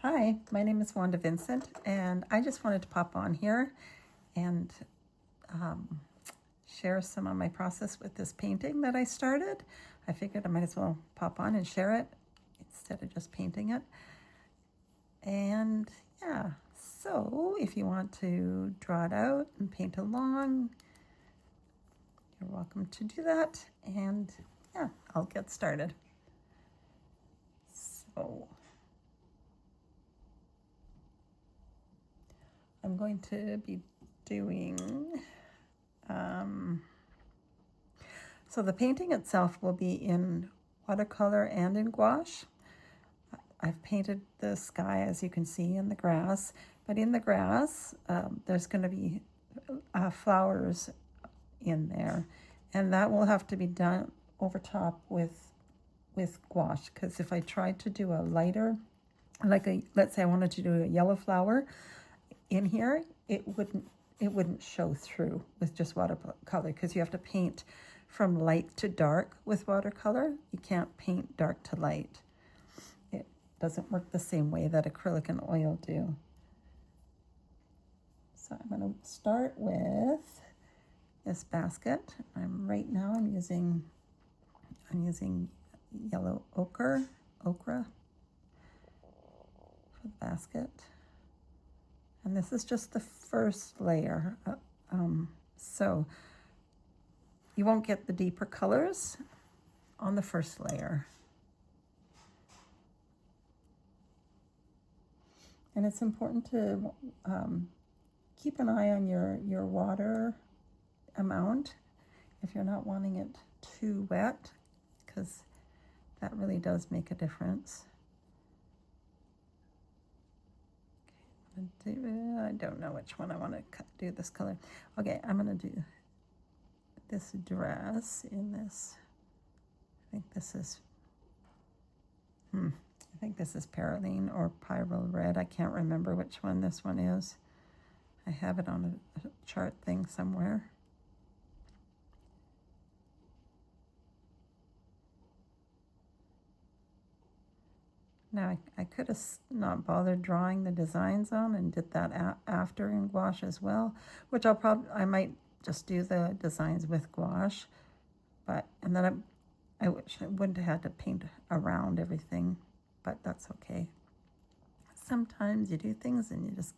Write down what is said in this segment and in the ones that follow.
Hi, my name is Wanda Vincent, and I just wanted to pop on here and share some of my process with this painting that I started. I figured I might as well pop on and share it instead of just painting it. And yeah, so if you want to draw it out and paint along, you're welcome to do that. And yeah, I'll get started. So I'm going to be doing, so the painting itself will be in watercolor and in gouache. I've painted the sky, as you can see, in the grass, but in the grass, there's going to be flowers in there, and that will have to be done over top with gouache, because if I tried to do a lighter, let's say I wanted to do a yellow flower in here, it wouldn't show through with just watercolor, because you have to paint from light to dark with watercolor. You can't paint dark to light. It doesn't work the same way that acrylic and oil do. So I'm going to start with this basket. Right now I'm using yellow ochre for the basket. And this is just the first layer. So you won't get the deeper colors on the first layer. And it's important to keep an eye on your water amount if you're not wanting it too wet, because that really does make a difference. I don't know which one I want to do this color. Okay, I'm going to do this dress in this. I think this is Perylene or Pyrrole Red. I can't remember which one this one is. I have it on a chart thing somewhere. Now, I could have not bothered drawing the designs on and did that after in gouache as well, which I might just do the designs with gouache, and then I wish I wouldn't have had to paint around everything, but that's okay. Sometimes you do things and you just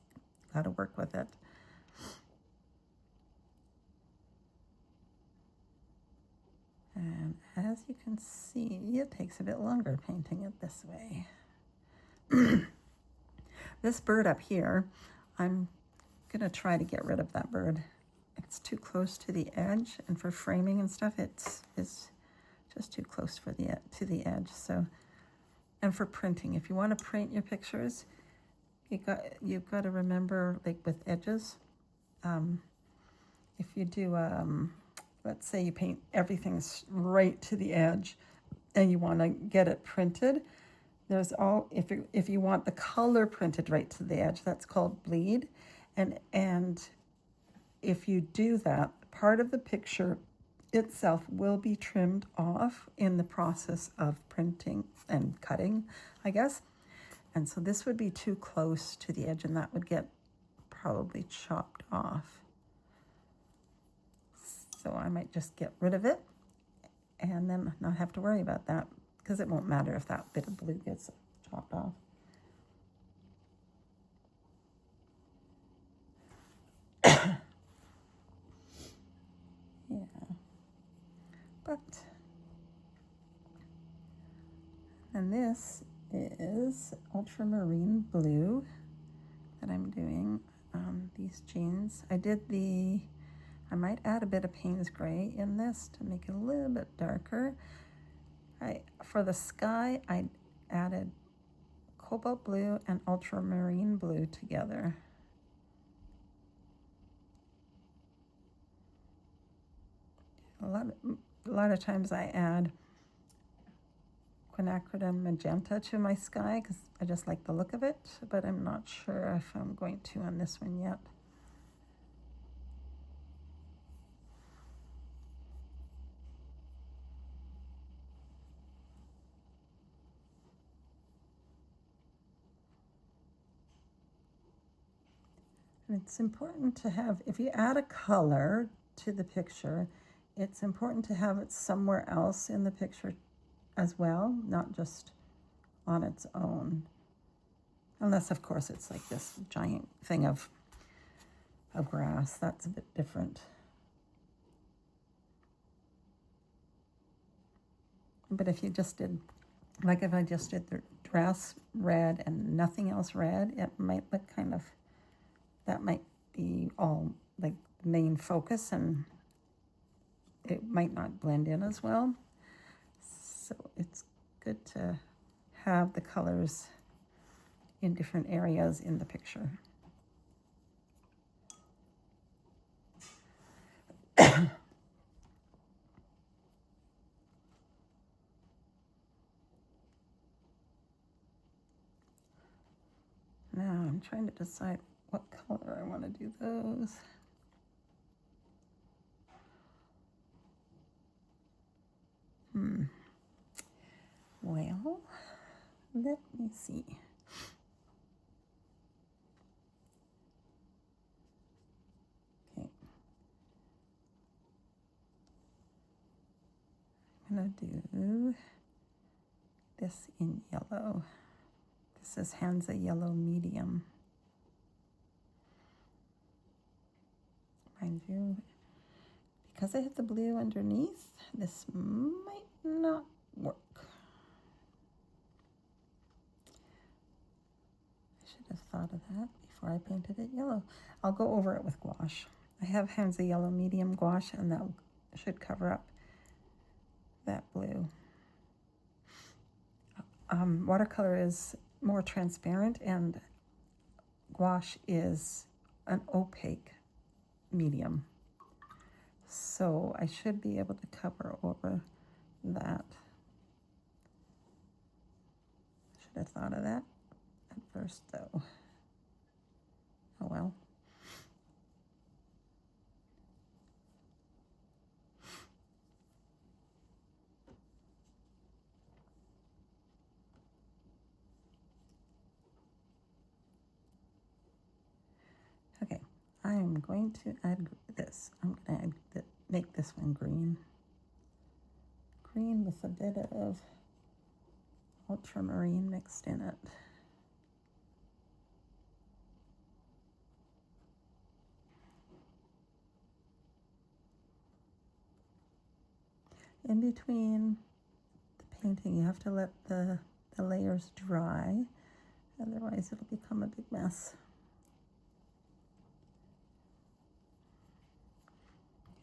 got to work with it. And as you can see, it takes a bit longer painting it this way. This bird up here, I'm going to try to get rid of that bird. It's too close to the edge, and for framing and stuff, it's just too close to the edge. So, and for printing, if you want to print your pictures, you've got to remember, like with edges, if you do, let's say you paint everything right to the edge, and you want to get it printed, if you want the color printed right to the edge, that's called bleed, and if you do that, part of the picture itself will be trimmed off in the process of printing and cutting, I guess. And so this would be too close to the edge, and that would get probably chopped off. So I might just get rid of it and then not have to worry about that, because it won't matter if that bit of blue gets chopped off. Yeah. And this is ultramarine blue that I'm doing on these jeans. I might add a bit of Payne's Gray in this to make it a little bit darker. For the sky, I added cobalt blue and ultramarine blue together. A lot of times I add quinacridone magenta to my sky because I just like the look of it, but I'm not sure if I'm going to on this one yet. And it's important to have, if you add a color to the picture, it's important to have it somewhere else in the picture as well, not just on its own. Unless, of course, it's like this giant thing of grass. That's a bit different. But if you just did, like if I just did the dress red and nothing else red, it might look kind of, that might be all like the main focus, and it might not blend in as well. So it's good to have the colors in different areas in the picture. Now I'm trying to decide what color I want to do those. Well, let me see. Okay. I'm going to do this in yellow. This is Hansa Yellow Medium. Mind you, because I have the blue underneath, this might not work. I should have thought of that before I painted it yellow. I'll go over it with gouache. I have Hansa Yellow Medium gouache, and that should cover up that blue. Watercolor is more transparent, and gouache is an opaque medium. So I should be able to cover over that. Should have thought of that at first, though. Oh well. Okay, I am going to add this. I'm going to make this one green. Green with a bit of ultramarine mixed in it. In between the painting, you have to let the layers dry, otherwise it'll become a big mess.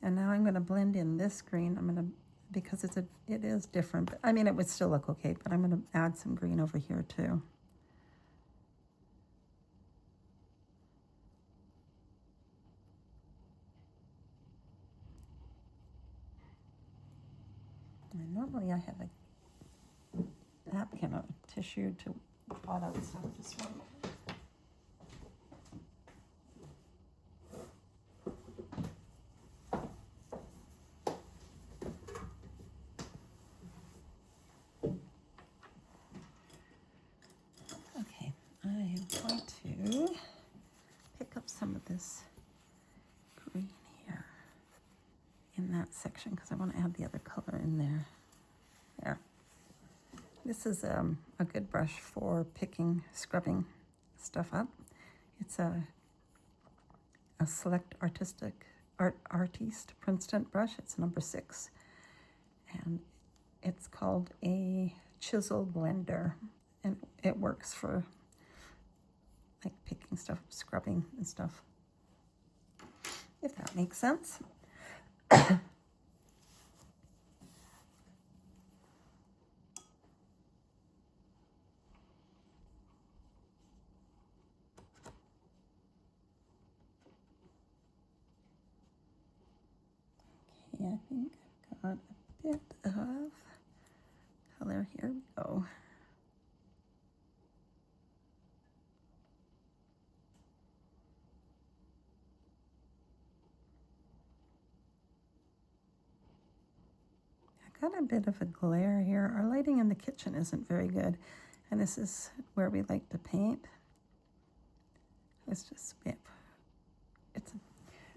And now I'm going to blend in this green. I'm going to, because it is different, but I mean, it would still look okay, but I'm going to add some green over here too. And normally I have a napkin or tissue to blot out stuff. Just one moment. Okay, I am going to pick up some of this green here in that section because I want to add the other color in there. There. This is a good brush for picking, scrubbing stuff up. It's a Select Artiste Princeton brush. It's number 6, and it's called a chisel blender, and it works for like picking stuff, scrubbing and stuff, if that makes sense. Okay, I think I've got a bit of color. Here we go. I've got a bit of a glare here. Our lighting in the kitchen isn't very good, and this is where we like to paint. Let's just it's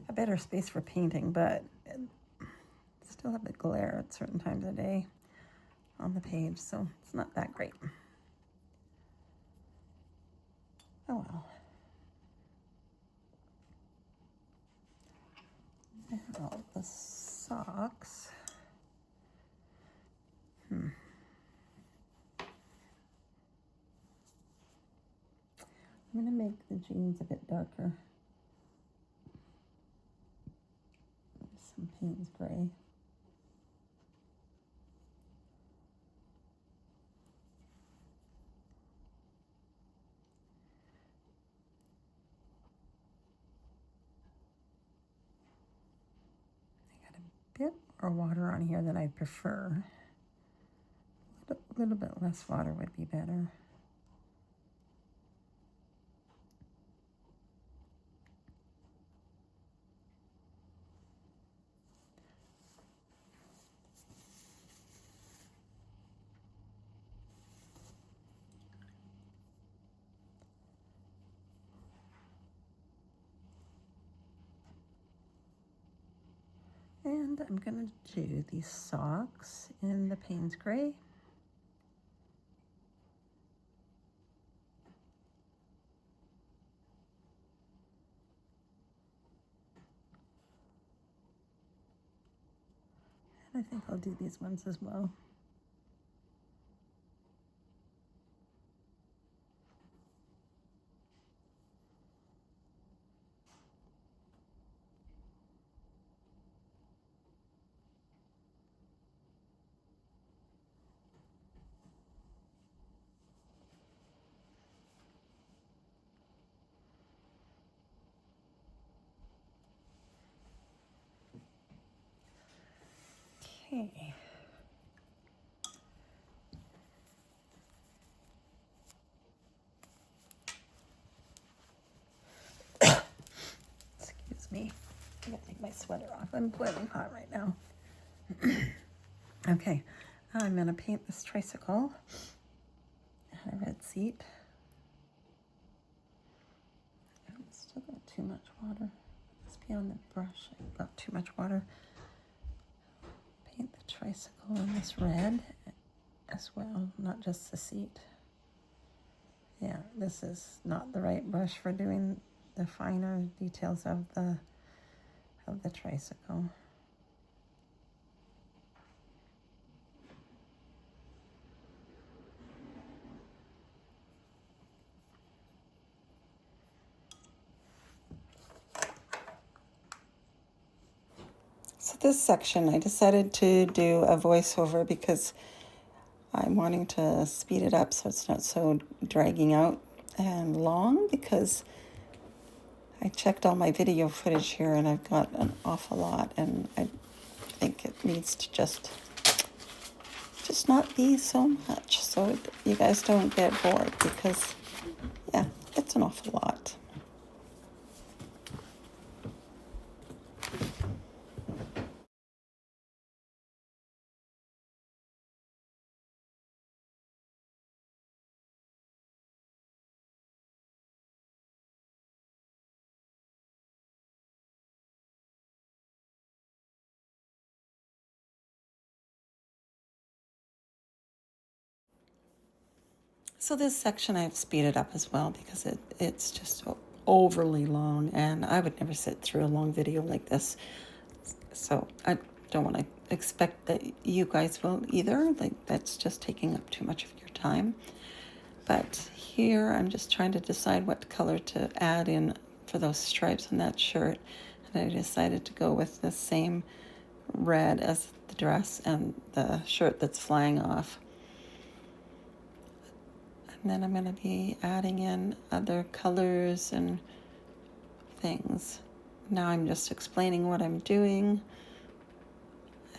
a better space for painting, but still a bit glare at certain times of day on the page, so it's not that great. Oh well. Now the socks. I'm gonna make the jeans a bit darker. Some Payne's Gray. I got a bit more water on here than I prefer. A little bit less water would be better. And I'm gonna do these socks in the Payne's Gray. And I think I'll do these ones as well. Okay. Excuse me. I gotta take my sweater off. I'm boiling hot right now. Okay, I'm gonna paint this tricycle. A red seat. I've still got too much water. Must be on the brush. I've got too much water. Paint the tricycle in this red as well, not just the seat. Yeah, this is not the right brush for doing the finer details of the tricycle. So this section, I decided to do a voiceover because I'm wanting to speed it up so it's not so dragging out and long, because I checked all my video footage here and I've got an awful lot, and I think it needs to just not be so much so you guys don't get bored, because yeah, it's an awful lot. So this section I've speeded up as well because it's just overly long, and I would never sit through a long video like this. So I don't want to expect that you guys will either. Like, that's just taking up too much of your time. But here I'm just trying to decide what color to add in for those stripes on that shirt. And I decided to go with the same red as the dress and the shirt that's flying off. And then I'm going to be adding in other colors and things. Now I'm just explaining what I'm doing.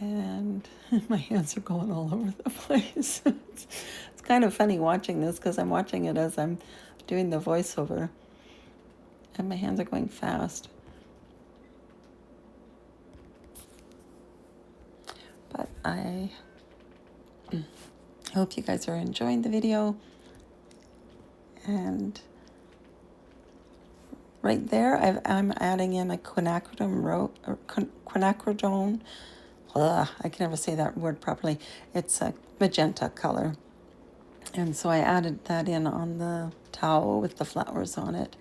And my hands are going all over the place. It's kind of funny watching this because I'm watching it as I'm doing the voiceover. And my hands are going fast. But I hope you guys are enjoying the video. And right there, I'm adding in a quinacridone. I can never say that word properly. It's a magenta color. And so I added that in on the towel with the flowers on it.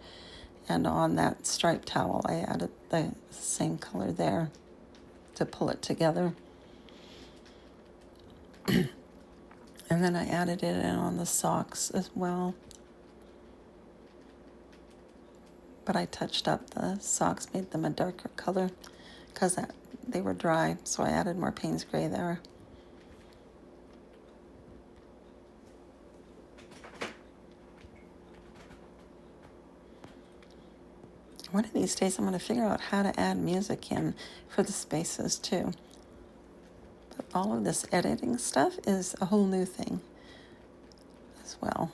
And on that striped towel, I added the same color there to pull it together. And then I added it in on the socks as well. But I touched up the socks, made them a darker color because they were dry, so I added more Payne's Gray there. One of these days I'm going to figure out how to add music in for the spaces too. But all of this editing stuff is a whole new thing as well.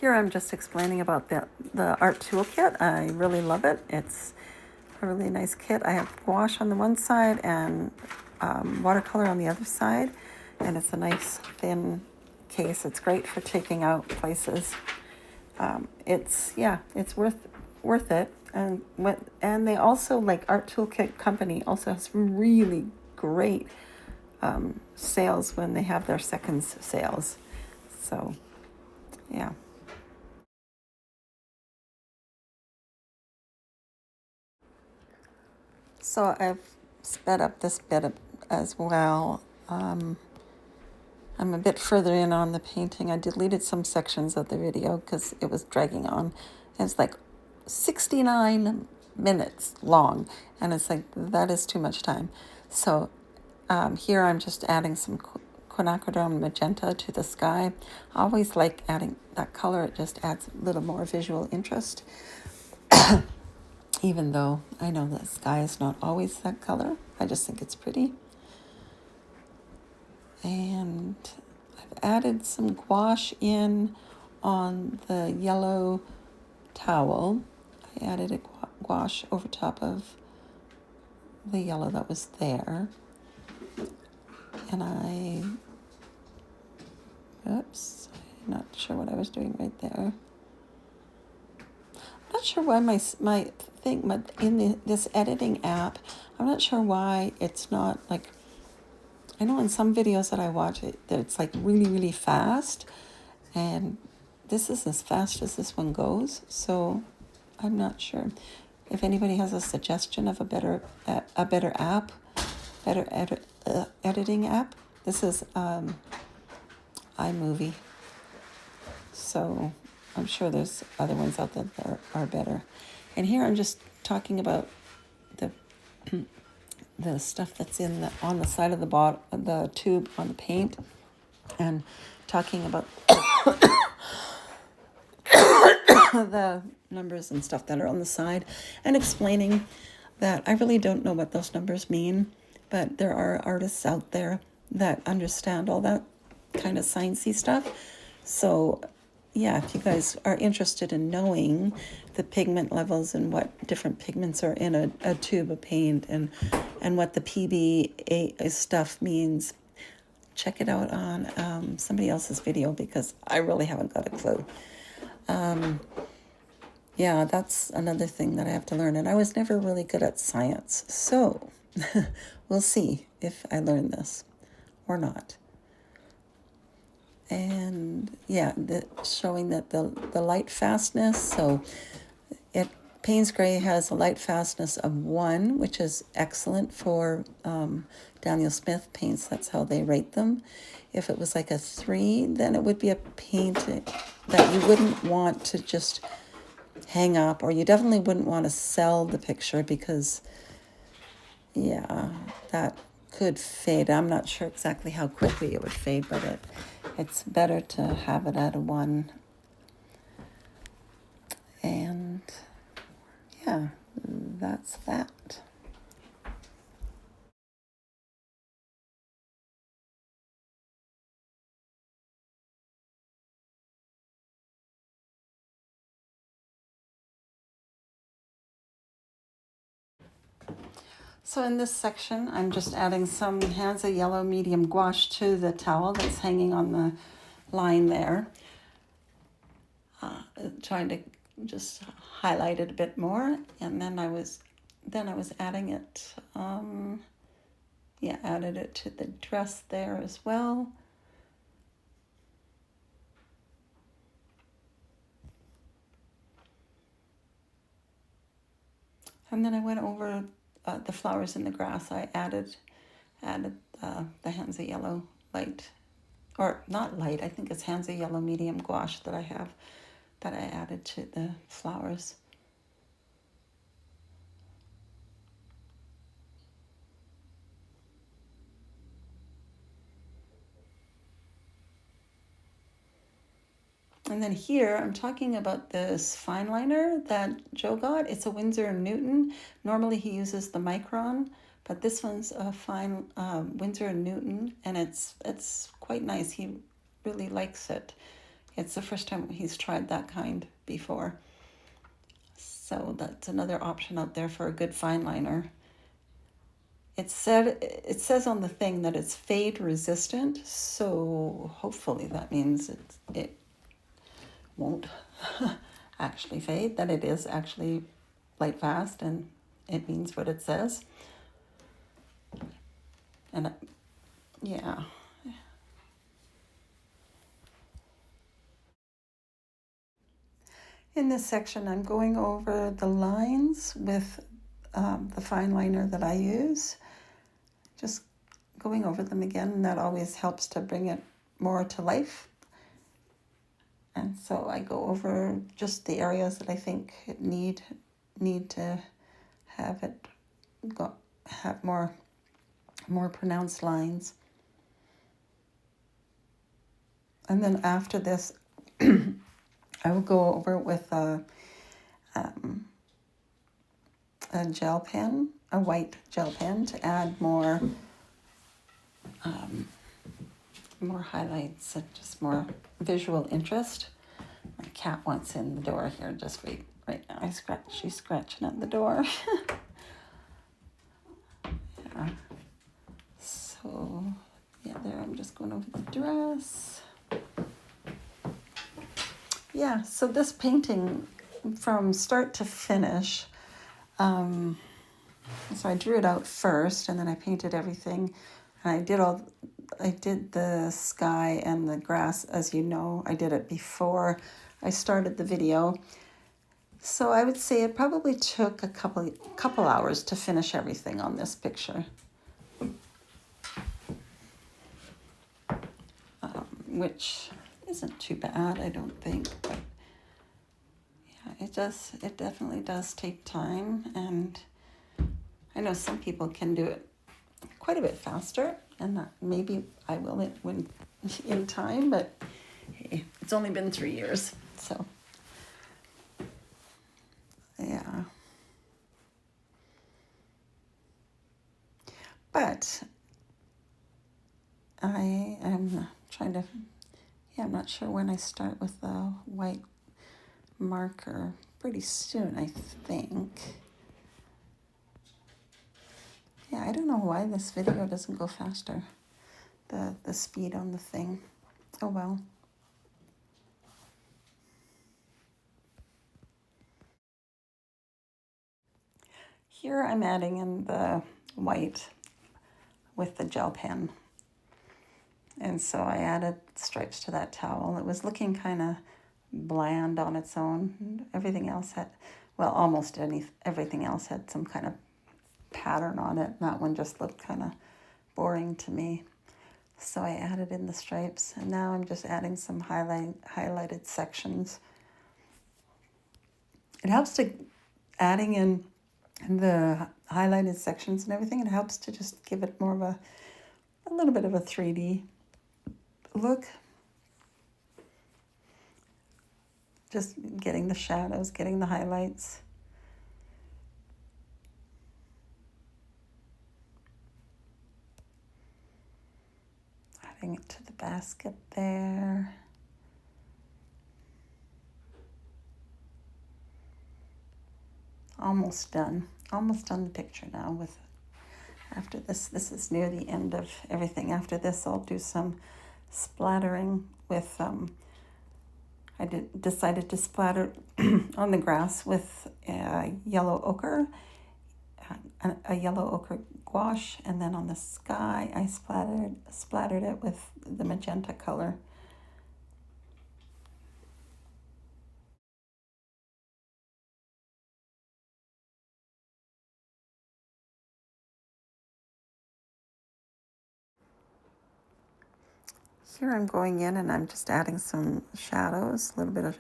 Here I'm just explaining about the art toolkit. I really love it. It's a really nice kit. I have gouache on the one side and watercolor on the other side. And it's a nice thin case. It's great for taking out places. It's worth it. And they also, like, Art Toolkit Company also has really great sales when they have their seconds sales. So, yeah. So I've sped up this bit as well. I'm a bit further in on the painting. I deleted some sections of the video because it was dragging on. It's like 69 minutes long, and it's like, that is too much time. So here I'm just adding some quinacridone magenta to the sky. I always like adding that color. It just adds a little more visual interest. Even though I know the sky is not always that color. I just think it's pretty. And I've added some gouache in on the yellow towel. I added a gouache over top of the yellow that was there. And I'm not sure what I was doing right there. I'm not sure why this editing app, I'm not sure why it's not like, I know in some videos that I watch it's like really, really fast, and this is as fast as this one goes. So I'm not sure. If anybody has a suggestion of a better app, editing app, this is iMovie. So I'm sure there's other ones out there that are better. And here I'm just talking about the stuff that's on the side of the tube on the paint, and talking about the numbers and stuff that are on the side, and explaining that I really don't know what those numbers mean, but there are artists out there that understand all that kind of sciencey stuff. So yeah, if you guys are interested in knowing the pigment levels and what different pigments are in a tube of paint, and what the PBA stuff means, check it out on somebody else's video, because I really haven't got a clue. Yeah, that's another thing that I have to learn. And I was never really good at science. So we'll see if I learn this or not. And yeah, showing that the light fastness. So Payne's Gray has a light fastness of 1, which is excellent for Daniel Smith paints. That's how they rate them. If it was like a 3, then it would be a paint that you wouldn't want to just hang up, or you definitely wouldn't want to sell the picture, because yeah, that could fade. I'm not sure exactly how quickly it would fade, but it's better to have it at a 1. And yeah, that's that. So in this section, I'm just adding some Hansa Yellow Medium Gouache to the towel that's hanging on the line there. Trying to just highlight it a bit more, and then I was adding it, added it to the dress there as well. And then I went over the flowers in the grass. I added the Hansa Yellow light, or not light, I think it's Hansa Yellow Medium Gouache that I added to the flowers. And then here, I'm talking about this fine liner that Joe got. It's a Winsor & Newton. Normally he uses the Micron, but this one's a fine Winsor & Newton, and it's quite nice. He really likes it. It's the first time he's tried that kind before. So that's another option out there for a good fine liner. It says on the thing that it's fade resistant, so hopefully that means it won't actually fade, that it is actually light fast and it means what it says. And yeah. In this section, I'm going over the lines with the fine liner that I use. Just going over them again, and that always helps to bring it more to life. And so I go over just the areas that I think need to have it have more pronounced lines. And then after this, I will go over with a gel pen, a white gel pen, to add more highlights and just more visual interest. My cat wants in the door here. Just wait right now. She's scratching at the door. Yeah. So yeah, there I'm just going over the dress. Yeah, so this painting from start to finish, so I drew it out first and then I painted everything, and I did the sky and the grass, as you know. I did it before I started the video. So I would say it probably took a couple hours to finish everything on this picture. Which isn't too bad, I don't think, but yeah, it definitely does take time, and I know some people can do it quite a bit faster, and that maybe I will when in time, but hey, it's only been 3 years, so yeah. But I am trying to, I'm not sure when I start with the white marker. Pretty soon, I think. Yeah, I don't know why this video doesn't go faster. The speed on the thing. Oh well. Here I'm adding in the white with the gel pen. And so I added stripes to that towel. It was looking kind of bland on its own. Everything else had, well, everything else had some kind of pattern on it. That one just looked kind of boring to me. So I added in the stripes, and now I'm just adding some highlighted sections. It helps to adding in the highlighted sections and everything. It helps to just give it more of a little bit of a 3D look. Just getting the shadows, getting the highlights. Adding it to the basket there. Almost done the picture now with After this is near the end of everything. After this, I'll do some splattering with, I decided to splatter on the grass with yellow ochre, a yellow ochre gouache, and then on the sky, I splattered it with the magenta color. Here I'm going in and I'm just adding some shadows, a little bit of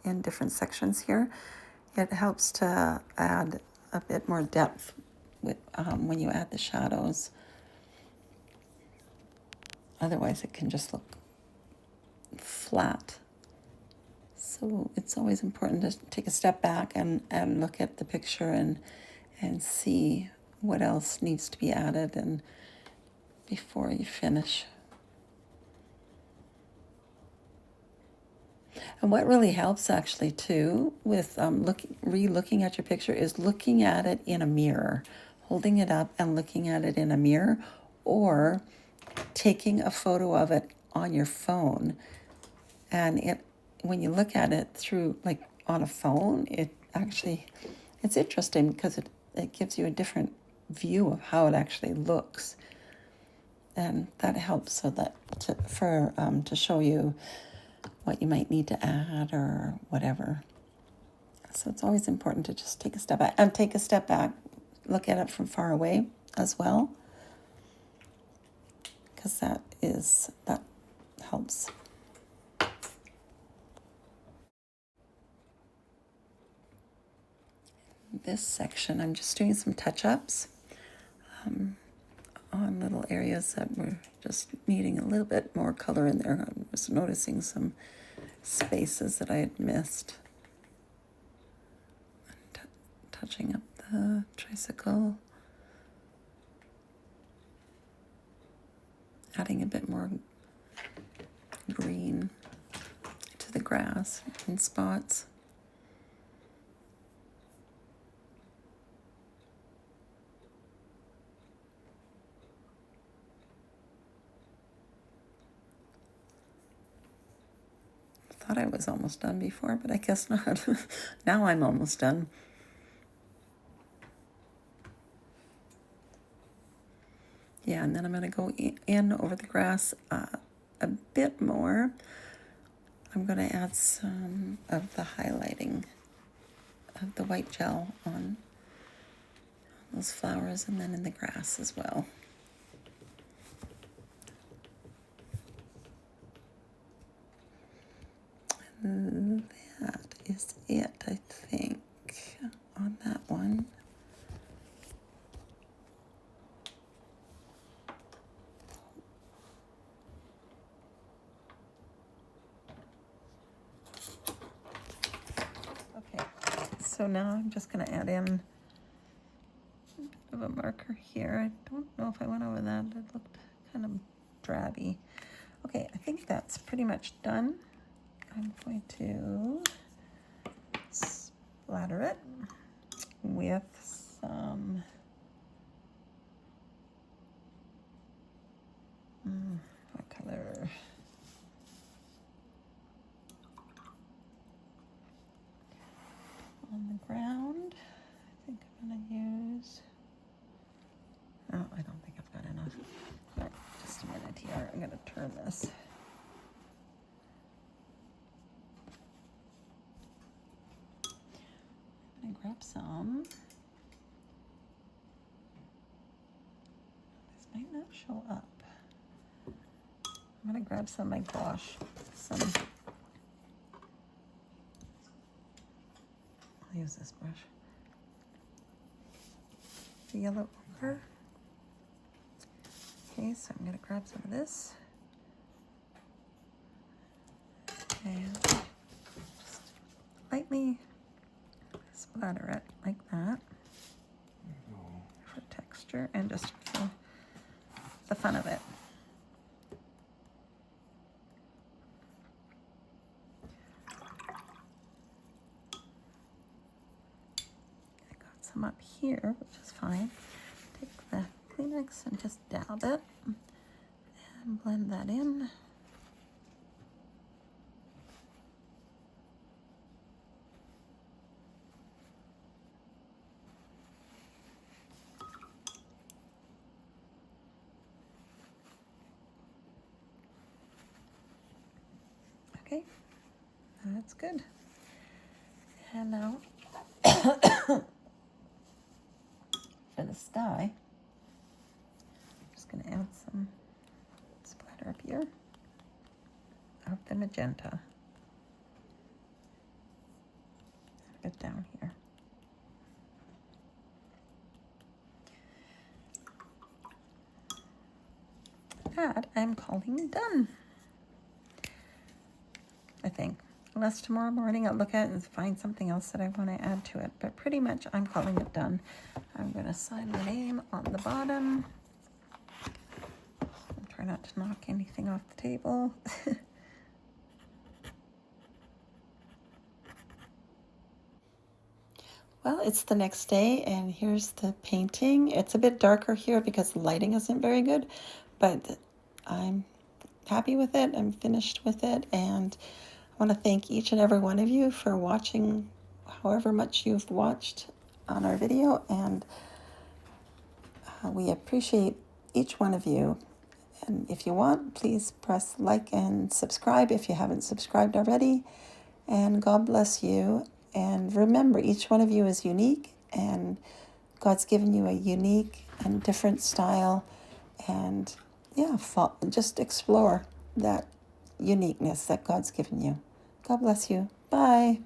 in different sections here. It helps to add a bit more depth with, when you add the shadows. Otherwise it can just look flat. So it's always important to take a step back and look at the picture and see what else needs to be added and before you finish. And what really helps actually too with re-looking at your picture is looking at it in a mirror, holding it up and looking at it in a mirror, or taking a photo of it on your phone. And when you look at it through, like on a phone, it's interesting because it gives you a different view of how it actually looks. And that helps so that to show you what you might need to add or whatever. So it's always important to just take a step back, look at it from far away as well, because that helps. This section, I'm just doing some touch-ups on little areas that were just needing a little bit more color in there. I was noticing some spaces that I had missed. Touching up the tricycle. Adding a bit more green to the grass in spots. Thought I was almost done before, but I guess not. Now I'm almost done. Yeah, and then I'm going to go in over the grass a bit more. I'm going to add some of the highlighting of the white gel on those flowers and then in the grass as well. And that is it, I think, on that one. Okay, so now I'm just going to add in a bit of a marker here. I don't know if I went over that. It looked kind of drabby. Okay, I think that's pretty much done. I'm going to splatter it with some what color? On the ground. I think I'm going to use, oh, I don't think I've got enough. All right, just a minute here. I'm going to turn this. I'm going to grab some. This might not show up. I'm going to grab some of my gouache. I'll use this brush. The yellow ochre. Okay, so I'm going to grab some of this. And just lightly splatter it like that for texture and just for the fun of it. I got some up here, which is fine. Take Kleenex and just dab it and blend that in. Okay, that's good. And now for the sky, I'm just going to add some splatter up here of the magenta. A bit down here. That I'm calling done, I think. Unless tomorrow morning I'll look at it and find something else that I want to add to it. But pretty much I'm calling it done. I'm going to sign my name on the bottom. I'll try not to knock anything off the table. Well, it's the next day, and here's the painting. It's a bit darker here because the lighting isn't very good, but I'm happy with it. I'm finished with it, and I want to thank each and every one of you for watching however much you've watched on our video, and we appreciate each one of you. And if you want, please press like and subscribe if you haven't subscribed already. And God bless you. And remember, each one of you is unique, and God's given you a unique and different style. And yeah, just explore that uniqueness that God's given you. God bless you. Bye.